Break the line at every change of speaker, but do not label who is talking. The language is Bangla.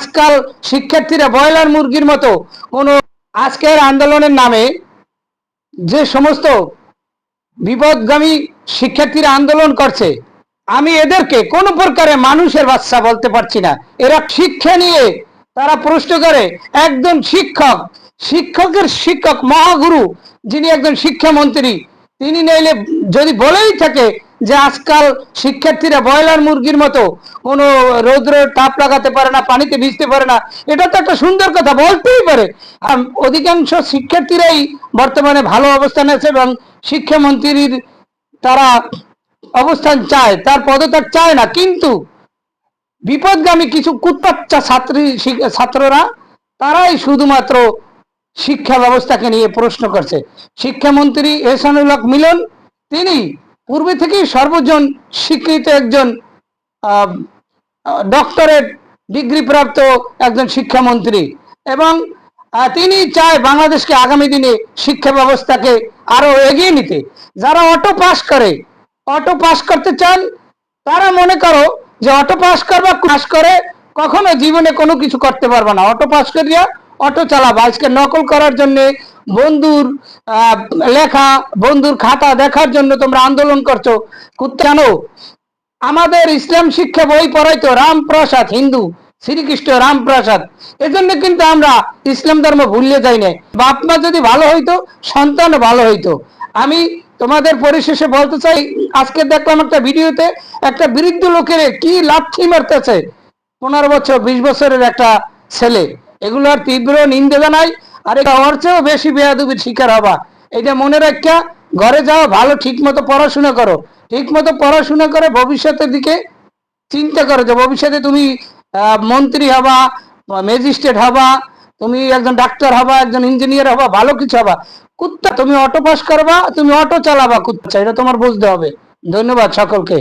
আজকাল শিক্ষার্থীরা ব্রয়লার মুরগির মতো কোনো আজকের আন্দোলনের নামে যে সমস্ত বিপদগামী শিক্ষার্থীরা আন্দোলন করছে, আমি এদেরকে কোনো প্রকারে মানুষের বাচ্চা বলতে পারছি না। এরা শিক্ষা নিয়ে তারা প্রশ্ন করে একজন শিক্ষক, শিক্ষকের শিক্ষক মহাগুরু যিনি একজন শিক্ষামন্ত্রী, তিনি নইলে যদি বলেই থাকে যে আজকাল শিক্ষার্থীরা ব্রয়লার মুরগির মতো কোনো রৌদ্র তাপ লাগাতে পারে না, পানিতে ভিজতে পারে না, এটা তো একটা সুন্দর কথা, বলতেই পারে। অধিকাংশ শিক্ষার্থীরাই বর্তমানে ভালো অবস্থানে আছে এবং শিক্ষামন্ত্রীর তারা অবস্থান চায়, তার পদত্যাগ চায় না। কিন্তু বিপদগামী কিছু কুটপাচ্চা ছাত্ররা তারাই শুধুমাত্র শিক্ষা ব্যবস্থাকে নিয়ে প্রশ্ন করছে। শিক্ষামন্ত্রী এহসানুল হক মিলন তিনি পূর্বে থেকেই সর্বজন স্বীকৃত একজন ডক্টরেট ডিগ্রি প্রাপ্ত একজন শিক্ষামন্ত্রী এবং তিনি চায় বাংলাদেশকে আগামী দিনে শিক্ষা ব্যবস্থাকে আরো এগিয়ে নিতে। যারা অটো পাস করতে চান তারা মনে করো যে অটো পাস করবা, পাস করে কখনো জীবনে কোনো কিছু করতে পারবে না। অটো পাস করিয়া অটো চালাবা। আজকে নকল করার জন্য, বন্ধুর লেখা, বন্ধুর খাতা দেখার জন্য তোমরা আন্দোলন করছো। জানো আমাদের ইসলাম শিক্ষা বই পড়াইতো রামপ্রসাদ, হিন্দু শ্রীকৃষ্ণ রামপ্রসাদ। এজন্য কিন্তু আমরা ইসলাম ধর্ম ভুলিয়ে যাই না। বাপ মা যদি ভালো হইতো, সন্তানও ভালো হইতো। আমি তোমাদের পরিশেষে বলতে চাই, আজকে দেখলাম একটা ভিডিওতে একটা বৃদ্ধ লোকের কি লাথি মারতেছে 15 বছর 20 বছরের একটা ছেলে। এগুলোর তীব্র নিন্দা জানাই। আর এটা ওর চেয়েও বেশি বেয়াদবির শিকার হবা। এটা মনে রাখা, ঘরে যাও, ভালো ঠিক মতো পড়াশোনা করো, ঠিক মতো পড়াশোনা করে ভবিষ্যতের দিকে চিন্তা করো যে ভবিষ্যতে তুমি মন্ত্রী হবা, ম্যাজিস্ট্রেট হবা, তুমি একজন ডাক্তার হবা, একজন ইঞ্জিনিয়ার হবা, ভালো কিছু হবা। কুত্তা তুমি অটো পাস করবা, তুমি অটো চালাবা, কুত্তা এটা তোমার বুঝতে হবে। ধন্যবাদ সকলকে।